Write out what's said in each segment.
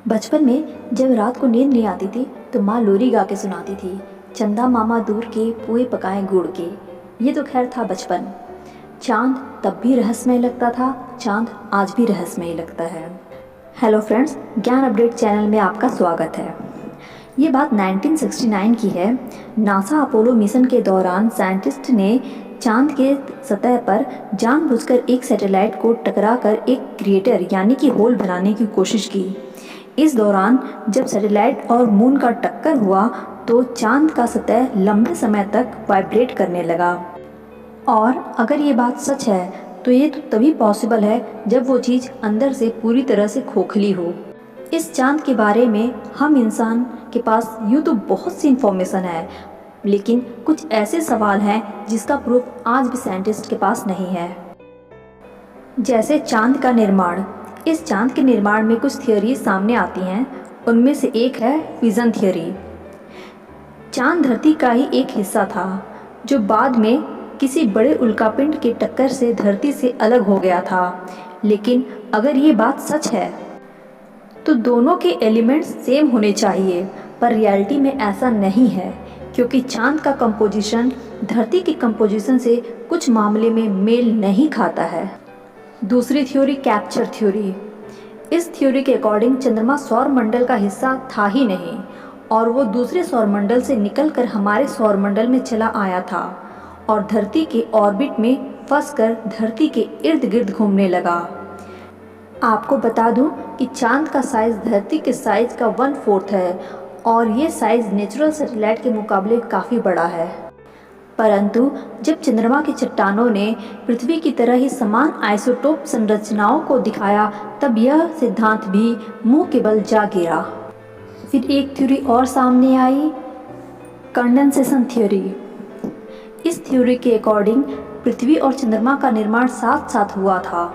बचपन में जब रात को नींद नहीं आती थी तो माँ लोरी गा के सुनाती थी। चंदा मामा दूर के पुए पकाए गुड़ के। ये तो खैर था बचपन। चांद तब भी रहस्यमय लगता था, चांद आज भी रहस्यमय लगता है। हेलो फ्रेंड्स, ज्ञान अपडेट चैनल में आपका स्वागत है। ये बात 1969 की है। नासा अपोलो मिशन के दौरान साइंटिस्ट ने चांद के सतह पर जानबूझकर एक सैटेलाइट को टकराकर एक क्रिएटर यानी कि होल बनाने की कोशिश की। इस दौरान जब सैटेलाइट और मून का टक्कर हुआ तो चांद का सतह लंबे समय तक वाइब्रेट करने लगा। और अगर ये बात सच है तो ये तो तभी पॉसिबल है जब वो चीज़ अंदर से पूरी तरह से खोखली हो। इस चांद के बारे में हम इंसान के पास यूँ तो बहुत सी इन्फॉर्मेशन है, लेकिन कुछ ऐसे सवाल हैं जिसका प्रूफ आज भी साइंटिस्ट के पास नहीं है। जैसे चांद का निर्माण। इस चांद के निर्माण में कुछ थियोरी सामने आती हैं। उनमें से एक है फिजन थियोरी। चांद धरती का ही एक हिस्सा था जो बाद में किसी बड़े उल्कापिंड के टक्कर से धरती से अलग हो गया था। लेकिन अगर ये बात सच है तो दोनों के एलिमेंट्स सेम होने चाहिए, पर रियलिटी में ऐसा नहीं है क्योंकि चांद का कंपोजिशन धरती की कंपोजिशन से कुछ मामले में मेल नहीं खाता है। दूसरी थ्योरी कैप्चर थ्योरी। इस थ्योरी के अकॉर्डिंग चंद्रमा सौरमंडल का हिस्सा था ही नहीं और वो दूसरे सौरमंडल से निकलकर हमारे सौरमंडल में चला आया था और धरती के ऑर्बिट में फंसकर धरती के इर्द गिर्द घूमने लगा। आपको बता दूं कि चांद का साइज़ धरती के साइज़ का 1/4 है और ये साइज़ नेचुरल सैटेलाइट के मुकाबले काफ़ी बड़ा है। परंतु जब चंद्रमा की चट्टानों ने पृथ्वी की तरह ही समान आइसोटोप संरचनाओं को दिखाया तब यह सिद्धांत भी मुंह के बल जा गिरा। फिर एक थ्योरी और सामने आई, कंडेंसेशन थ्योरी। इस थ्योरी के अकॉर्डिंग पृथ्वी और चंद्रमा का निर्माण साथ साथ हुआ था।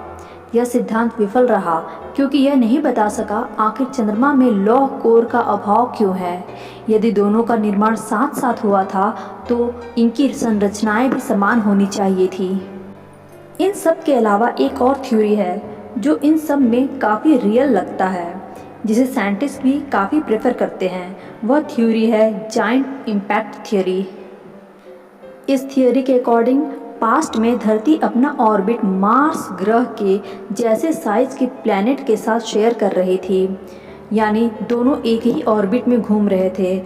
यह सिद्धांत विफल रहा क्योंकि यह नहीं बता सका आखिर चंद्रमा में लौह कोर का अभाव क्यों है। यदि दोनों का निर्माण साथ साथ हुआ था तो इनकी संरचनाएं भी समान होनी चाहिए थी। इन सब के अलावा एक और थ्योरी है जो इन सब में काफ़ी रियल लगता है, जिसे साइंटिस्ट भी काफ़ी प्रेफर करते हैं। वह थ्योरी है जायंट इम्पैक्ट थ्योरी। इस थ्योरी के अकॉर्डिंग पास्ट में धरती अपना ऑर्बिट मार्स ग्रह के जैसे साइज के प्लैनेट के साथ शेयर कर रही थी, यानी दोनों एक ही ऑर्बिट में घूम रहे थे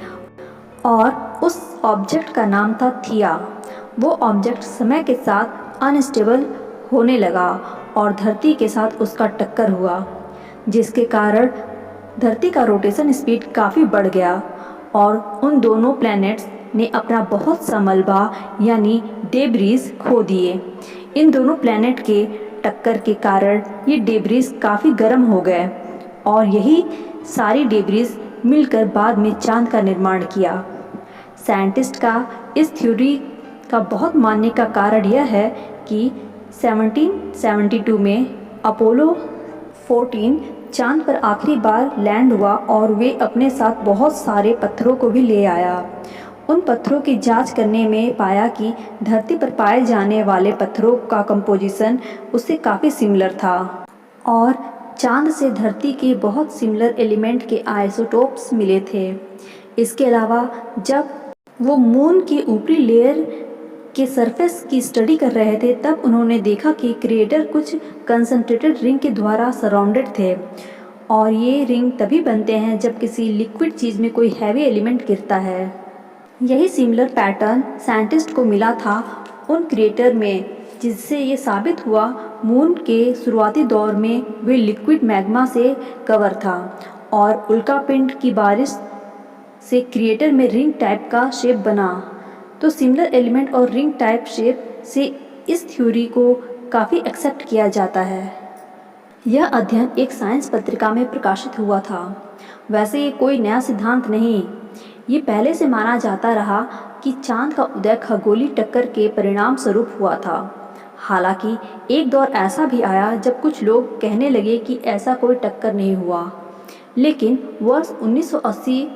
और उस ऑब्जेक्ट का नाम था थिया। वो ऑब्जेक्ट समय के साथ अनस्टेबल होने लगा और धरती के साथ उसका टक्कर हुआ, जिसके कारण धरती का रोटेशन स्पीड काफ़ी बढ़ गया और उन दोनों प्लैनेट्स ने अपना बहुत सा मलबा यानी डेब्रीज खो दिए। इन दोनों प्लैनेट के टक्कर के कारण ये डेब्रीज काफ़ी गर्म हो गए और यही सारी डेब्रीज मिलकर बाद में चांद का निर्माण किया। साइंटिस्ट का इस थ्योरी का बहुत मानने का कारण यह है कि 1772 में अपोलो 14 चांद पर आखिरी बार लैंड हुआ और वे अपने साथ बहुत सारे पत्थरों को भी ले आया। उन पत्थरों की जांच करने में पाया कि धरती पर पाए जाने वाले पत्थरों का कंपोजिशन उससे काफ़ी सिमिलर था और चांद से धरती के बहुत सिमिलर एलिमेंट के आइसोटोप्स मिले थे। इसके अलावा जब वो मून की ऊपरी लेयर के सरफेस की स्टडी कर रहे थे तब उन्होंने देखा कि क्रिएटर कुछ कंसंट्रेटेड रिंग के द्वारा सराउंडेड थे और ये रिंग तभी बनते हैं जब किसी लिक्विड चीज़ में कोई हैवी एलिमेंट गिरता है। यही सिमिलर पैटर्न साइंटिस्ट को मिला था उन क्रिएटर में, जिससे ये साबित हुआ मून के शुरुआती दौर में वे लिक्विड मैग्मा से कवर था और उल्कापिंड की बारिश से क्रिएटर में रिंग टाइप का शेप बना। तो सिमिलर एलिमेंट और रिंग टाइप शेप से इस थ्योरी को काफ़ी एक्सेप्ट किया जाता है। यह अध्ययन एक साइंस पत्रिका में प्रकाशित हुआ था। वैसे ये कोई नया सिद्धांत नहीं, ये पहले से माना जाता रहा कि चांद का उदय खगोलीय टक्कर के परिणाम स्वरूप हुआ था। हालांकि एक दौर ऐसा भी आया जब कुछ लोग कहने लगे कि ऐसा कोई टक्कर नहीं हुआ, लेकिन वर्ष 1980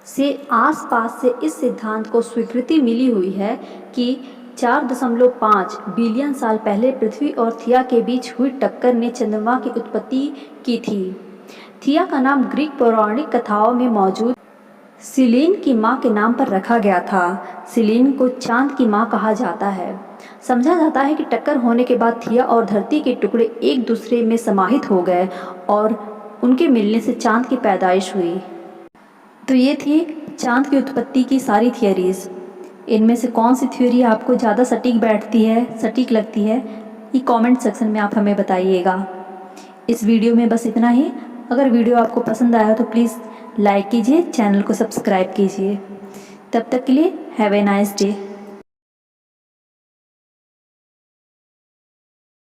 से आसपास से इस सिद्धांत को स्वीकृति मिली हुई है कि 4.5 बिलियन साल पहले पृथ्वी और थिया के बीच हुई टक्कर ने चंद्रमा की उत्पत्ति की थी। थिया का नाम ग्रीक पौराणिक कथाओं में मौजूद सिलीन की माँ के नाम पर रखा गया था। सिलीन को चांद की माँ कहा जाता है। समझा जाता है कि टक्कर होने के बाद थिया और धरती के टुकड़े एक दूसरे में समाहित हो गए और उनके मिलने से चांद की पैदाइश हुई। तो ये थी चांद की उत्पत्ति की सारी थियरीज़। इनमें से कौन सी थ्योरी आपको ज़्यादा सटीक बैठती है, सटीक लगती है, ये कमेंट सेक्शन में आप हमें बताइएगा। इस वीडियो में बस इतना ही। अगर वीडियो आपको पसंद आया तो प्लीज़ लाइक कीजिए, चैनल को सब्सक्राइब कीजिए। तब तक के लिए हैव ए नाइस डे।